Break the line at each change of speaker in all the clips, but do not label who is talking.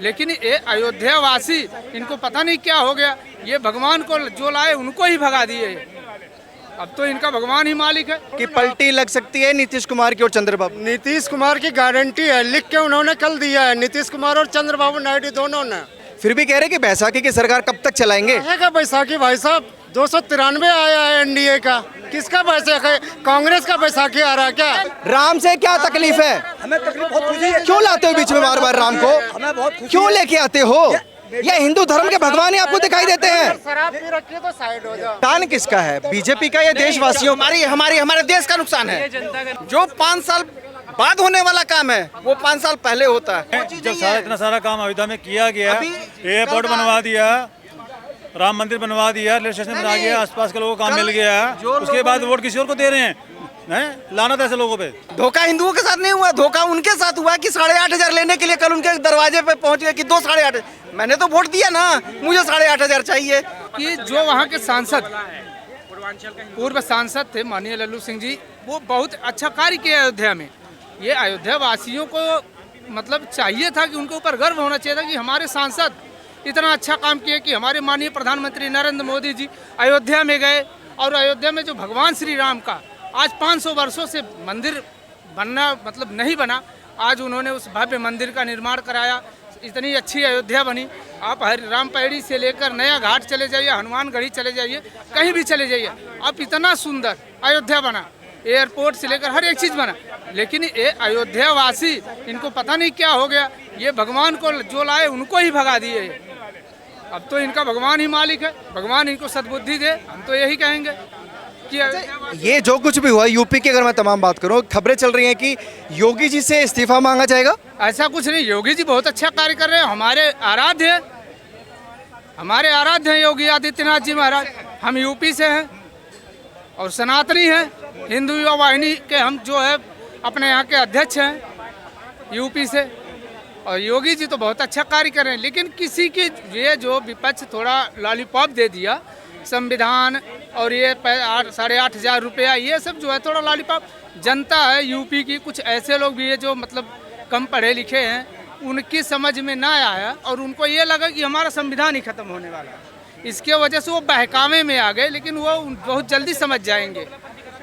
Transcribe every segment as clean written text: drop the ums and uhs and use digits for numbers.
लेकिन ये अयोध्या वासी, इनको पता नहीं क्या हो गया, ये भगवान को जो लाए उनको ही भगा दिए। अब तो इनका भगवान ही मालिक है।
कि पलटी लग सकती है नीतीश कुमार की और चंद्रबाबू।
नीतीश कुमार की गारंटी है, लिख के उन्होंने कल दिया है, नीतीश कुमार और चंद्रबाबू नायडू दोनों ने।
फिर भी कह रहे कि बैसाखी की सरकार कब तक चलाएंगे?
रहेगा बैसाखी भाई साहब, 293 आया है एनडीए का, किसका बैसाखी? कांग्रेस का बैसाखी आ रहा है क्या?
राम से क्या तकलीफ है?
हमें तकलीफ बहुत खुशी है।
क्यों लाते हो बीच में बार बार राम को?
हमें बहुत खुशी
क्यों लेके आते हो? या हिंदू धर्म के भगवान ही आपको दिखाई देते हैं?
शराब पी रखी है तो साइड हो जाओ।
नुकसान किसका है, बीजेपी का या देशवासियों?
हमारे देश का नुकसान है। जो 5 साल बाद होने वाला काम है वो 5 साल पहले होता है।
जब इतना सारा काम अयोध्या में किया गया, एयरपोर्ट बनवा दिया, राम मंदिर बनवा दिया, रेलवे स्टेशन बना दिया, आसपास के लोगों को काम मिल गया, उसके बाद वोट किसी और को दे रहे हैं। लानत ऐसे लोगों पे।
धोखा हिंदुओं के साथ नहीं हुआ, धोखा उनके साथ हुआ कि 8,500 लेने के लिए कल उनके दरवाजे पे पहुंच गए कि 2 8,500। मैंने तो वोट दिया ना, मुझे 8,500 चाहिए।
कि जो वहाँ के सांसद, पूर्व सांसद थे माननीय लल्लू सिंह जी, वो बहुत अच्छा कार्य किया अयोध्या में। ये अयोध्या वासियों को मतलब चाहिए था कि उनके ऊपर गर्व होना चाहिए था कि हमारे सांसद इतना अच्छा काम किए कि हमारे माननीय प्रधानमंत्री नरेंद्र मोदी जी अयोध्या में गए और अयोध्या में जो भगवान श्री राम का आज 500 वर्षों से मंदिर बनना मतलब नहीं बना, आज उन्होंने उस भव्य मंदिर का निर्माण कराया। इतनी अच्छी अयोध्या बनी। आप हरि राम पैड़ी से लेकर नया घाट चले जाइए, हनुमानगढ़ी चले जाइए, कहीं भी चले जाइए, आप इतना सुंदर अयोध्या बना, एयरपोर्ट से लेकर हर एक चीज़ बना। लेकिन ये अयोध्या वासी, इनको पता नहीं क्या हो गया, ये भगवान को जो लाए उनको ही भगा दिए। अब तो इनका भगवान ही मालिक है, भगवान इनको सद्बुद्धि दे, हम तो यही कहेंगे कि
ये जो कुछ भी हुआ यूपी की, अगर मैं तमाम बात करूं, खबरें चल रही हैं कि योगी जी से इस्तीफा मांगा जाएगा।
ऐसा कुछ नहीं, योगी जी बहुत अच्छा कार्य कर रहे हैं, हमारे आराध्य हैं योगी आदित्यनाथ जी महाराज। हम यूपी से हैं और सनातनी हैं, हिंदू युवा वाहिनी के हम जो है अपने यहाँ के अध्यक्ष हैं यूपी से, और योगी जी तो बहुत अच्छा कार्य कर रहे हैं। लेकिन किसी की ये जो विपक्ष थोड़ा लॉलीपॉप दे दिया, संविधान और ये 8,500 रुपया, ये सब जो है थोड़ा लॉलीपॉप। जनता है यूपी की, कुछ ऐसे लोग भी है जो मतलब कम पढ़े लिखे हैं, उनकी समझ में ना आया और उनको ये लगा कि हमारा संविधान ही खत्म होने वाला है। इसके वजह से वो बहकावे में आ गए। लेकिन वो बहुत जल्दी समझ जाएंगे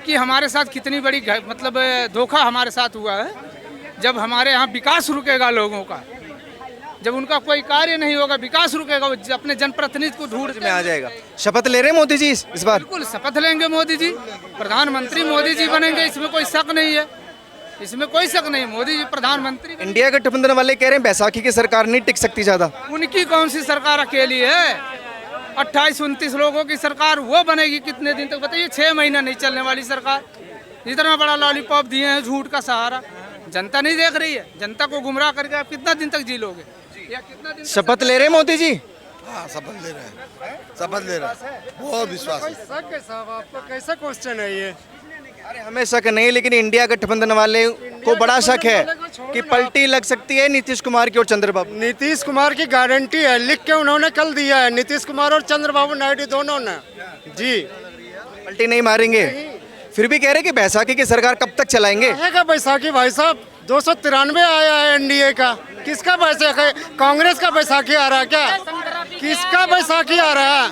कि हमारे साथ कितनी बड़ी मतलब धोखा हमारे साथ हुआ है। जब हमारे यहाँ विकास रुकेगा लोगों का, जब उनका कोई कार्य नहीं होगा, विकास रुकेगा, वो अपने जनप्रतिनिधि को ढूंढ
में आ जाएगा। शपथ ले रहे हैं मोदी जी इस बार?
बिल्कुल शपथ लेंगे मोदी जी, प्रधानमंत्री मोदी जी बनेंगे, इसमें कोई शक नहीं है, इसमें कोई शक नहीं। मोदी जी प्रधानमंत्री।
इंडिया गठबंधन वाले कह रहे हैं बैसाखी की सरकार नहीं टिक सकती ज्यादा।
उनकी कौन सी सरकार अकेली है? 28-29 लोगों की सरकार वो बनेगी कितने दिन तक बताइए? 6 महीना नहीं चलने वाली सरकार। इतना बड़ा लॉलीपॉप दिए हैं झूठ का सहारा, जनता नहीं देख रही है। जनता को गुमराह करके आप कितना दिन तक जी लोगे? या कितना दिन?
शपथ ले रहे हैं मोदी जी?
हाँ, शपथ ले रहे हैं, शपथ ले रहे हैं, बहुत विश्वास है।
शक है साहब, आपका कैसा क्वेश्चन है ये?
अरे हमें शक नहीं, लेकिन इंडिया गठबंधन वाले को बड़ा शक है कि पलटी लग सकती है नीतीश कुमार की और चंद्रबाबू।
नीतीश कुमार की गारंटी है, लिख के उन्होंने कल दिया है, नीतीश कुमार और चंद्रबाबू नायडू दोनों ने। जी,
पलटी नहीं मारेंगे। फिर भी कह रहे कि बैसाखी की सरकार कब तक चलाएंगे?
रहेगा बैसाखी भाई साहब, 293 आया है एनडीए का, किसका बैसाखी? कांग्रेस का बैसाखी आ रहा है क्या? किसका बैसाखी आ रहा है?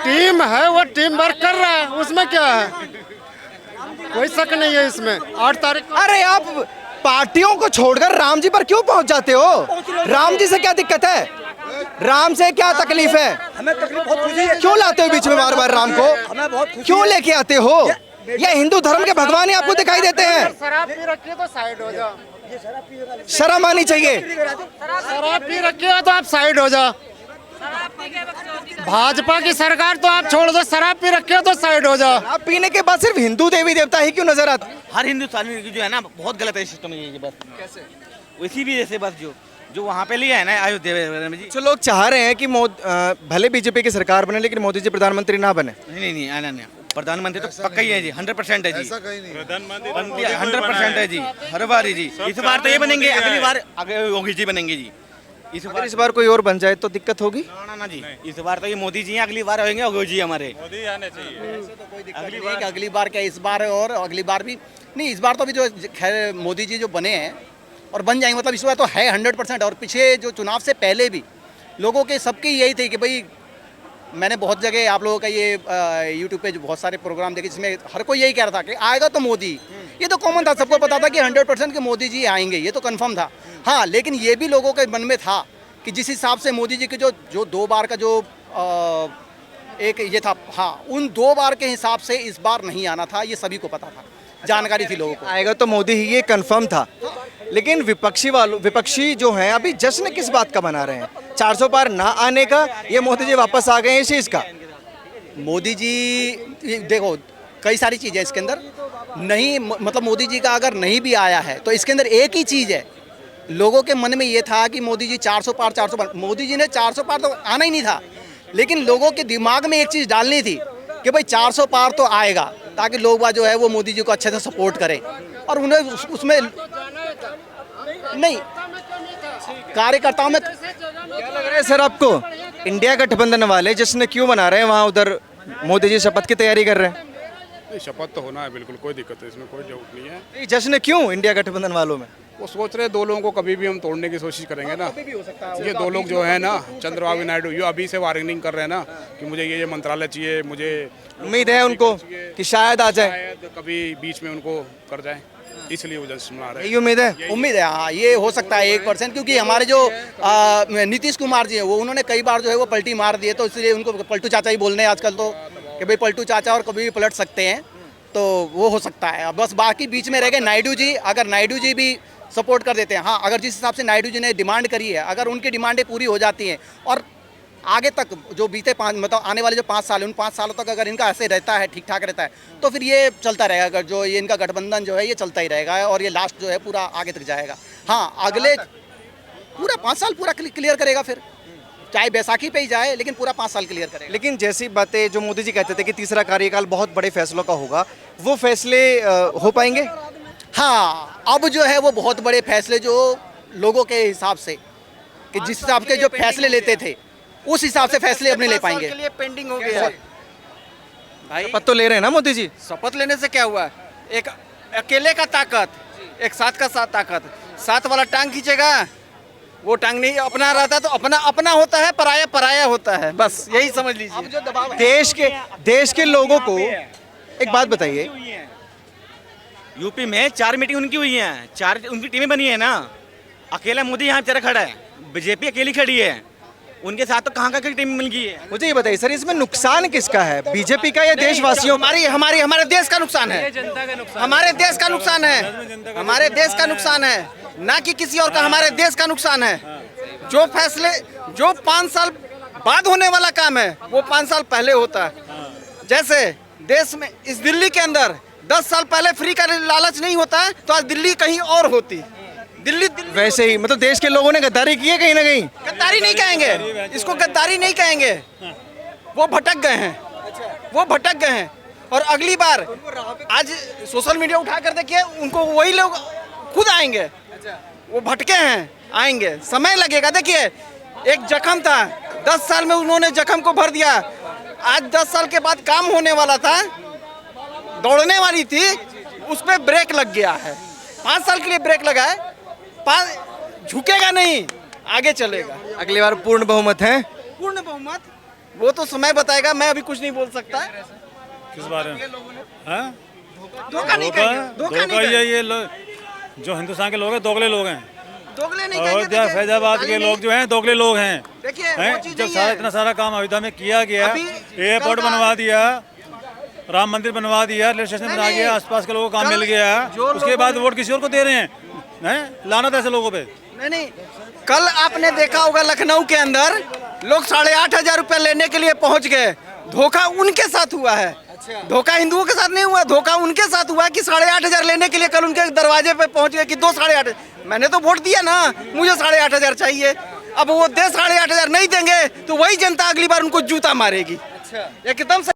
टीम है, वो टीम वर्क कर रहा है, उसमें क्या है? कोई शक नहीं है इसमें। 8 तारीख को।
अरे आप पार्टियों को छोड़कर राम जी पर क्यों पहुंच जाते हो? राम जी से क्या दिक्कत है? राम से क्या तकलीफ है?
हमें तकलीफ बहुत खुशी है।
क्यों लाते हो बीच में बार बार राम को?
हमें बहुत खुशी
क्यों लेके आते हो? या हिंदू धर्म के भगवान ही आपको दिखाई देते हैं?
शराब पी रखी है तो साइड हो जाओ।
शर्म आनी चाहिए।
शराब पी रखी है तो आप साइड हो जाओ। भाजपा की सरकार तो आप छोड़ दो, शराब पी रखे हो तो साइड हो जाओ।
आप पीने के बाद सिर्फ हिंदू देवी देवता ही क्यों नजर आते?
हर हिंदुस्तानी जो है ना बहुत गलत है सिस्टम ये बस। कैसे? उसी भी जैसे बस जो वहाँ पे लिया है ना अयोध्या में जी।
जो लोग चाह रहे हैं कि भले बीजेपी की सरकार बने लेकिन मोदी जी प्रधानमंत्री ना बने।
नहीं आना नहीं, प्रधानमंत्री तो पक्का ही है जी, 100% है जी,
ऐसा कहीं नहीं।
प्रधानमंत्री 100% है जी, हर बार ही जी। इस बार तो ये बनेंगे, अगली बार योगी जी बनेंगे जी।
इस बार कोई और बन जाए तो दिक्कत होगी?
ना जी, इस बार तो ये मोदी जी हैं, अगली बार होंगे योगी जी हमारे।
मोदी आने चाहिए।
अगली बार क्या, इस बार और अगली बार भी नहीं। इस बार तो अभी जो खैर मोदी जी जो बने हैं
और बन जाएंगे, मतलब इस बार तो है 100%। और पीछे जो चुनाव से पहले भी लोगों के सबकी यही थी कि भाई, मैंने बहुत जगह आप लोगों का ये यूट्यूब पे जो बहुत सारे प्रोग्राम देखे जिसमें हर कोई यही कह रहा था कि आएगा तो मोदी। ये तो कॉमन था, सबको पता था कि 100% के मोदी जी आएंगे, ये तो कंफर्म था। हाँ, लेकिन ये भी लोगों के मन में था कि जिस हिसाब से मोदी जी के जो 2 बार का जो एक ये था, हाँ, उन 2 बार के हिसाब से इस बार नहीं आना था, ये सभी को पता था, जानकारी थी लोगों को।
आएगा तो मोदी ही, ये कंफर्म था। लेकिन विपक्षी जो हैं अभी जश्न किस बात का मना रहे हैं? 400 पार ना आने का, ये मोदी जी वापस आ गए हैं इस चीज़ का?
मोदी जी देखो, कई सारी चीज़ें इसके अंदर नहीं, मतलब मोदी जी का अगर नहीं भी आया है तो इसके अंदर एक ही चीज़ है, लोगों के मन में ये था कि मोदी जी 400 पार। मोदी जी ने 400 पार तो आना ही नहीं था, लेकिन लोगों के दिमाग में एक चीज़ डालनी थी कि भाई 400 पार तो आएगा, ताकि लोग जो है वो मोदी जी को अच्छे से सपोर्ट करें। और उन्हें उसमें नहीं, कार्यकर्ताओं में
क्या लग रहा है सर आपको, इंडिया गठबंधन वाले जश्न क्यों मना रहे हैं वहाँ, उधर मोदी जी शपथ की तैयारी कर रहे हैं?
शपथ तो होना है, बिल्कुल कोई दिक्कत है, इसमें कोई डाउट नहीं है।
ये जश्न क्यों इंडिया गठबंधन वालों में?
वो सोच रहे 2 लोगों को कभी भी हम तोड़ने की कोशिश करेंगे ना। ये 2 लोग जो है ना, चंद्रबाबू नायडू, ये अभी से वार्निंग कर रहे हैं ना कि मुझे ये मंत्रालय चाहिए, मुझे
उम्मीद है उनको कि शायद आ जाए,
शायद कभी बीच में उनको कर जाए, इसलिए वो जश्न मना रहे हैं।
यही उम्मीद है।
उम्मीद है, हाँ, ये हो सकता है 1%, क्योंकि हमारे जो नीतीश कुमार जी हैं वो उन्होंने कई बार जो है वो पलटी मार दिए, तो इसलिए उनको पलटू चाचा ही बोलने हैं आजकल तो, कि भाई पलटू चाचा और कभी भी पलट सकते हैं, तो वो हो सकता है। बस बाकी बीच में रह गए नायडू जी, अगर नायडू जी भी सपोर्ट कर देते हैं, हाँ, अगर जिस हिसाब से नायडू जी ने डिमांड करी है, अगर उनकी डिमांडें पूरी हो जाती हैं और आगे तक जो बीते 5 मतलब आने वाले जो 5 साल है, उन 5 सालों तक अगर इनका ऐसे रहता है, ठीक ठाक रहता है, तो फिर ये चलता रहेगा। अगर जो ये इनका गठबंधन जो है ये चलता ही रहेगा और ये लास्ट जो है पूरा आगे तक जाएगा। हाँ, अगले पूरा 5 साल पूरा क्लियर करेगा, फिर चाहे बैसाखी पे ही जाए, लेकिन पूरा 5 साल क्लियर करेगा।
लेकिन जैसी बातें जो मोदी जी कहते थे कि तीसरा कार्यकाल बहुत बड़े फैसलों का होगा, वो फैसले हो पाएंगे?
हाँ, अब जो है वो बहुत बड़े फैसले जो लोगों के हिसाब से, कि जिस हिसाब के जो फैसले लेते थे उस हिसाब से फैसले अब नहीं ले पाएंगे।
के लिए पेंडिंग हो गया है भाई।
शपथ तो ले रहे हैं ना मोदी जी?
शपथ लेने से क्या हुआ, एक अकेले का ताकत, एक साथ का साथ ताकत, साथ वाला टांग खींचेगा, वो टांग नहीं अपना रहता तो अपना अपना होता है, पराया पराया होता है, बस यही समझ लीजिए।
अब जो दबाव
देश के लोगों को एक बात बताइए,
यूपी में 4 मीटिंग उनकी हुई हैं, 4 उनकी टीमें बनी है ना, अकेला मोदी यहाँ बेचारा खड़ा है, बीजेपी अकेली खड़ी है, उनके साथ तो कहाँ की टीम मिल गई है।
मुझे ये बताइए सर, इसमें नुकसान किसका है, बीजेपी का या देशवासियों?
हमारे देश का नुकसान है, हमारे देश का नुकसान है, हमारे देश का नुकसान है, ना कि किसी और का, हमारे देश का नुकसान है। जो फैसले जो 5 साल बाद होने वाला काम है वो 5 साल पहले होता है। जैसे देश में इस दिल्ली के अंदर 10 साल पहले फ्री का लालच नहीं होता है तो आज दिल्ली कहीं और होती। दिल्ली
वैसे ही मतलब देश के लोगों ने गद्दारी की है कहीं ना कहीं।
गद्दारी नहीं कहेंगे इसको, गद्दारी नहीं कहेंगे, वो भटक गए हैं, वो भटक गए हैं। और अगली बार आज सोशल मीडिया उठा कर देखिए, उनको वही लोग खुद आएंगे, वो भटके हैं, आएंगे, समय लगेगा। देखिए एक जख्म था, 10 साल में उन्होंने जख्म को भर दिया, आज 10 साल के बाद काम होने वाला था, दौड़ने वाली थी, उस पर ब्रेक लग गया है। 5 साल के लिए ब्रेक लगा है, झुकेगा नहीं, आगे चलेगा।
अगली बार पूर्ण बहुमत है?
पूर्ण बहुमत वो तो समय बताएगा, मैं अभी कुछ नहीं बोल सकता।
किस बारे में? हाँ?
धोखा नहीं करेंगे, धोखा नहीं करेंगे।
ये जो हिंदुस्तान के लोग हैं दोगले लोग हैं,
दोगले नहीं
और
कहेंगे।
फैजाबाद के लोग जो हैं दोगले लोग हैं।
देखिए
जब सारा इतना सारा काम अयोध्या में किया गया, एयरपोर्ट बनवा दिया, राम मंदिर बनवा दिया, रेलवे स्टेशन बना दिया, आसपास के लोगों को काम मिल गया, उसके बाद वोट किसी और को दे रहे हैं। लानत ऐसे लोगों पे।
नहीं, कल आपने देखा होगा लखनऊ के अंदर लोग 8,500 रुपए लेने के लिए पहुंच गए। धोखा उनके साथ हुआ है, धोखा हिंदुओं के साथ नहीं हुआ, धोखा उनके साथ हुआ कि 8,500 लेने के लिए कल उनके दरवाजे पे पहुंच गए कि 2 8,500। मैंने तो वोट दिया ना, मुझे 8,500 चाहिए। अब वो 8,500 नहीं देंगे तो वही जनता अगली बार उनको जूता मारेगी एकदम से।